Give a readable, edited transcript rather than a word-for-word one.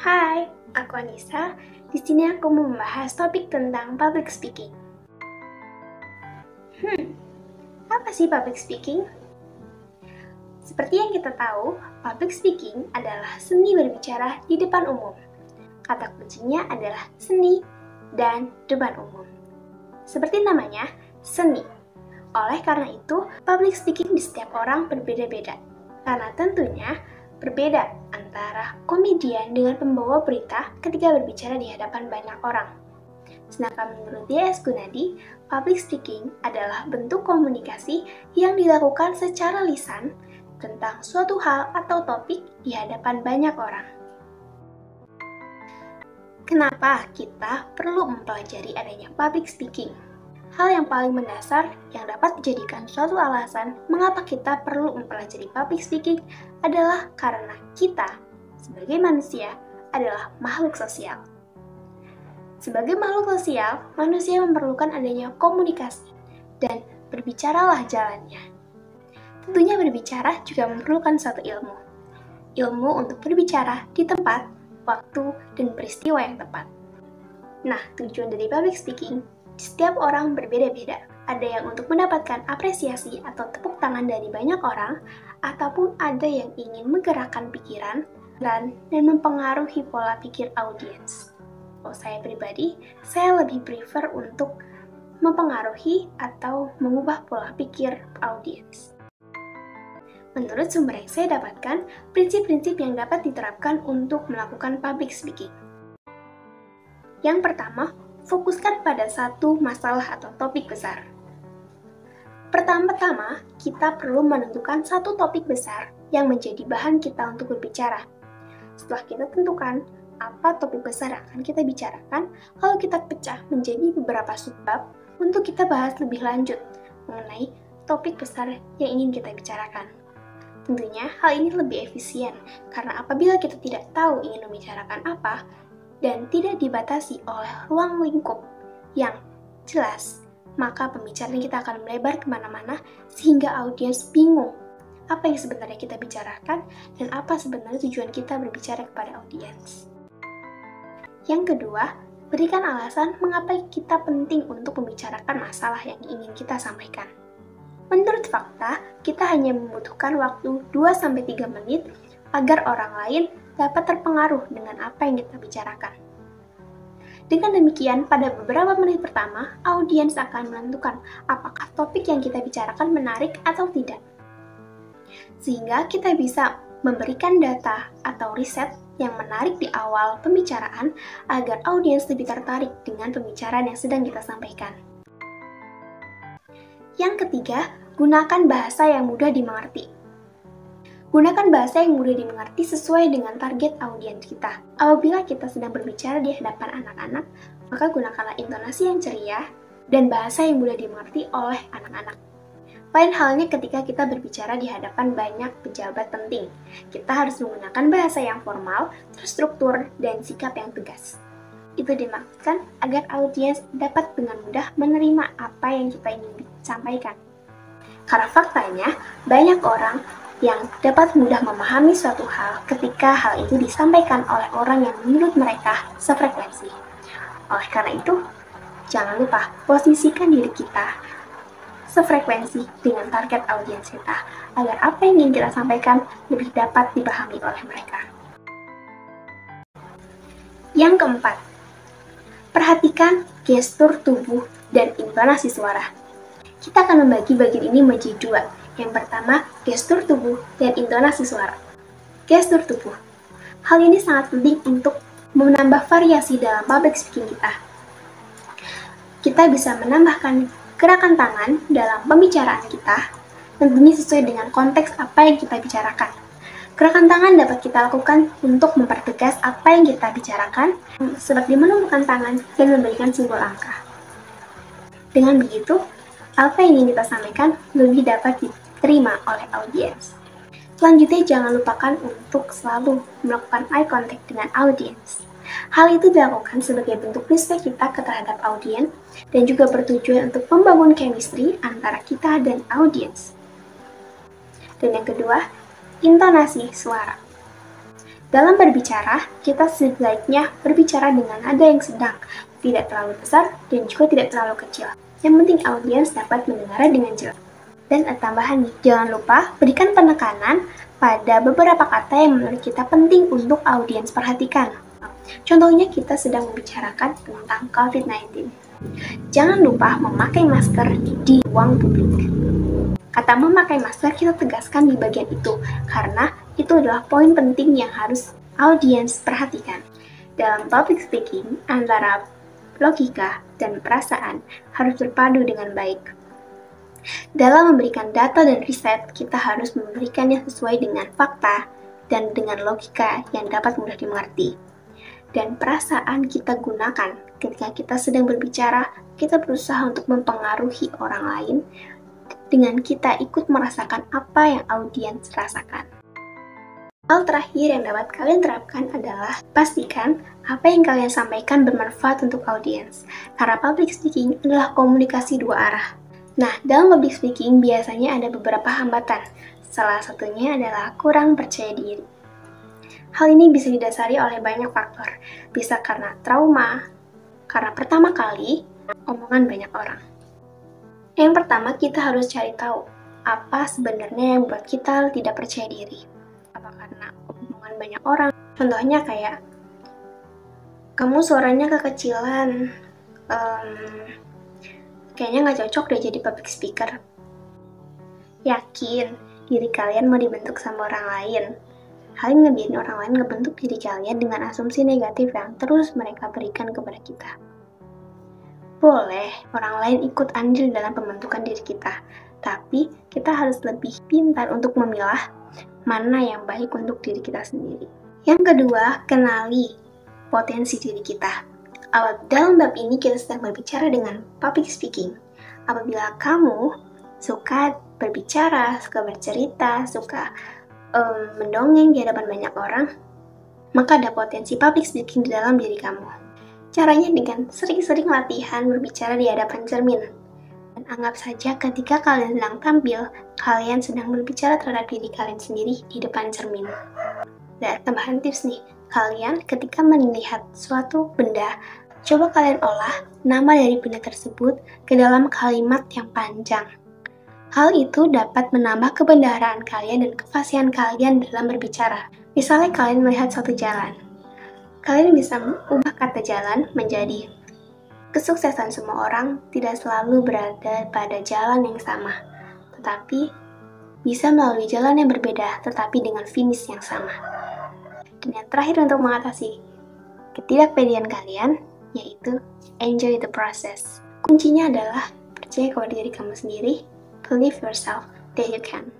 Hai, aku Anissa. Di sini aku mau membahas topik tentang public speaking. Apa sih public speaking? Seperti yang kita tahu, public speaking adalah seni berbicara di depan umum. Kata kuncinya adalah seni dan depan umum. Seperti namanya, seni. Oleh karena itu, public speaking di setiap orang berbeda-beda. Karena tentunya berbeda antara komedian dengan pembawa berita ketika berbicara di hadapan banyak orang. Sedangkan menurut D.S. Gunadi, public speaking adalah bentuk komunikasi yang dilakukan secara lisan tentang suatu hal atau topik di hadapan banyak orang. Kenapa kita perlu mempelajari adanya public speaking? Hal yang paling mendasar yang dapat dijadikan suatu alasan mengapa kita perlu mempelajari public speaking adalah karena kita, sebagai manusia, adalah makhluk sosial. Sebagai makhluk sosial, manusia memerlukan adanya komunikasi, dan berbicaralah jalannya. Tentunya berbicara juga memerlukan suatu ilmu. Ilmu untuk berbicara di tempat, waktu, dan peristiwa yang tepat. Nah, tujuan dari public speaking setiap orang berbeda-beda. Ada yang untuk mendapatkan apresiasi atau tepuk tangan dari banyak orang, ataupun ada yang ingin menggerakkan pikiran dan mempengaruhi pola pikir audiens. Kalau saya pribadi, saya lebih prefer untuk mempengaruhi atau mengubah pola pikir audiens. Menurut sumber yang saya dapatkan, prinsip-prinsip yang dapat diterapkan untuk melakukan public speaking. Yang pertama, fokuskan pada satu masalah atau topik besar. Pertama-tama, kita perlu menentukan satu topik besar yang menjadi bahan kita untuk berbicara. Setelah kita tentukan apa topik besar yang akan kita bicarakan, lalu kita pecah menjadi beberapa subbab untuk kita bahas lebih lanjut mengenai topik besar yang ingin kita bicarakan. Tentunya hal ini lebih efisien, karena apabila kita tidak tahu ingin membicarakan apa, dan tidak dibatasi oleh ruang lingkup yang jelas, maka pembicaraan kita akan melebar kemana-mana sehingga audiens bingung apa yang sebenarnya kita bicarakan dan apa sebenarnya tujuan kita berbicara kepada audiens. Yang kedua, berikan alasan mengapa kita penting untuk membicarakan masalah yang ingin kita sampaikan. Menurut fakta, kita hanya membutuhkan waktu 2-3 menit agar orang lain dapat terpengaruh dengan apa yang kita bicarakan. Dengan demikian, pada beberapa menit pertama, audiens akan menentukan apakah topik yang kita bicarakan menarik atau tidak. Sehingga kita bisa memberikan data atau riset yang menarik di awal pembicaraan agar audiens lebih tertarik dengan pembicaraan yang sedang kita sampaikan. Yang ketiga, gunakan bahasa yang mudah dimengerti. Gunakan bahasa yang mudah dimengerti sesuai dengan target audiens kita. Apabila kita sedang berbicara di hadapan anak-anak, maka gunakanlah intonasi yang ceria dan bahasa yang mudah dimengerti oleh anak-anak. Lain halnya ketika kita berbicara di hadapan banyak pejabat penting. Kita harus menggunakan bahasa yang formal, terstruktur, dan sikap yang tegas. Itu dimaksudkan agar audiens dapat dengan mudah menerima apa yang kita ingin sampaikan. Karena faktanya, banyak orang yang dapat mudah memahami suatu hal ketika hal itu disampaikan oleh orang yang menurut mereka sefrekuensi. Oleh karena itu, jangan lupa posisikan diri kita sefrekuensi dengan target audiens kita, agar apa yang ingin kita sampaikan lebih dapat dipahami oleh mereka. Yang keempat, perhatikan gestur tubuh dan intonasi suara. Kita akan membagi bagian ini menjadi dua. Yang pertama, gestur tubuh dan intonasi suara. Gestur tubuh. Hal ini sangat penting untuk menambah variasi dalam public speaking kita. Kita bisa menambahkan gerakan tangan dalam pembicaraan kita, tentunya sesuai dengan konteks apa yang kita bicarakan. Gerakan tangan dapat kita lakukan untuk mempertegas apa yang kita bicarakan, seperti menumbuhkan tangan dan memberikan simbol angka. Dengan begitu, apa yang ingin kita sampaikan lebih dapat diterima oleh audiens. Selanjutnya, jangan lupakan untuk selalu melakukan eye contact dengan audiens. Hal itu dilakukan sebagai bentuk respect kita terhadap audiens dan juga bertujuan untuk membangun chemistry antara kita dan audiens. Dan yang kedua, intonasi suara. Dalam berbicara, kita sebaiknya berbicara dengan nada yang sedang, tidak terlalu besar dan juga tidak terlalu kecil. Yang penting audiens dapat mendengar dengan jelas. Dan tambahan nih, jangan lupa berikan penekanan pada beberapa kata yang menurut kita penting untuk audiens perhatikan. Contohnya kita sedang membicarakan tentang COVID-19. Jangan lupa memakai masker di ruang publik. Kata memakai masker kita tegaskan di bagian itu, karena itu adalah poin penting yang harus audiens perhatikan. Dalam public speaking, antara logika dan perasaan harus berpadu dengan baik. Dalam memberikan data dan riset, kita harus memberikannya sesuai dengan fakta dan dengan logika yang dapat mudah dimengerti. Dan perasaan kita gunakan ketika kita sedang berbicara, kita berusaha untuk mempengaruhi orang lain dengan kita ikut merasakan apa yang audiens rasakan. Hal terakhir yang dapat kalian terapkan adalah pastikan apa yang kalian sampaikan bermanfaat untuk audiens, karena public speaking adalah komunikasi dua arah. Nah, dalam public speaking biasanya ada beberapa hambatan. Salah satunya adalah kurang percaya diri. Hal ini bisa didasari oleh banyak faktor. Bisa karena trauma, karena pertama kali omongan banyak orang. Yang pertama, kita harus cari tahu apa sebenarnya yang membuat kita tidak percaya diri. Apa karena omongan banyak orang? Contohnya kayak, kamu suaranya kekecilan, kayaknya nggak cocok deh jadi public speaker. Yakin diri kalian mau dibentuk sama orang lain. Hal yang ngebiarin orang lain ngebentuk diri kalian dengan asumsi negatif yang terus mereka berikan kepada kita. Boleh orang lain ikut andil dalam pembentukan diri kita, tapi kita harus lebih pintar untuk memilah mana yang baik untuk diri kita sendiri. Yang kedua, kenali potensi diri kita. Dalam bab ini kita sedang berbicara dengan public speaking. Apabila kamu suka berbicara, suka bercerita, suka mendongeng di hadapan banyak orang, maka ada potensi public speaking di dalam diri kamu. Caranya dengan sering-sering latihan berbicara di hadapan cermin. Dan anggap saja ketika kalian sedang tampil, kalian sedang berbicara terhadap diri kalian sendiri di depan cermin. Dan tambahan tips nih, kalian ketika melihat suatu benda, coba kalian olah nama dari benda tersebut ke dalam kalimat yang panjang. Hal itu dapat menambah kebenaran kalian dan kefasihan kalian dalam berbicara. Misalnya kalian melihat suatu jalan. Kalian bisa mengubah kata jalan menjadi kesuksesan semua orang tidak selalu berada pada jalan yang sama, tetapi bisa melalui jalan yang berbeda tetapi dengan finish yang sama. Dan yang terakhir untuk mengatasi ketidakpedean kalian, yaitu enjoy the process. Kuncinya adalah percaya kepada diri kamu sendiri. Believe yourself that you can.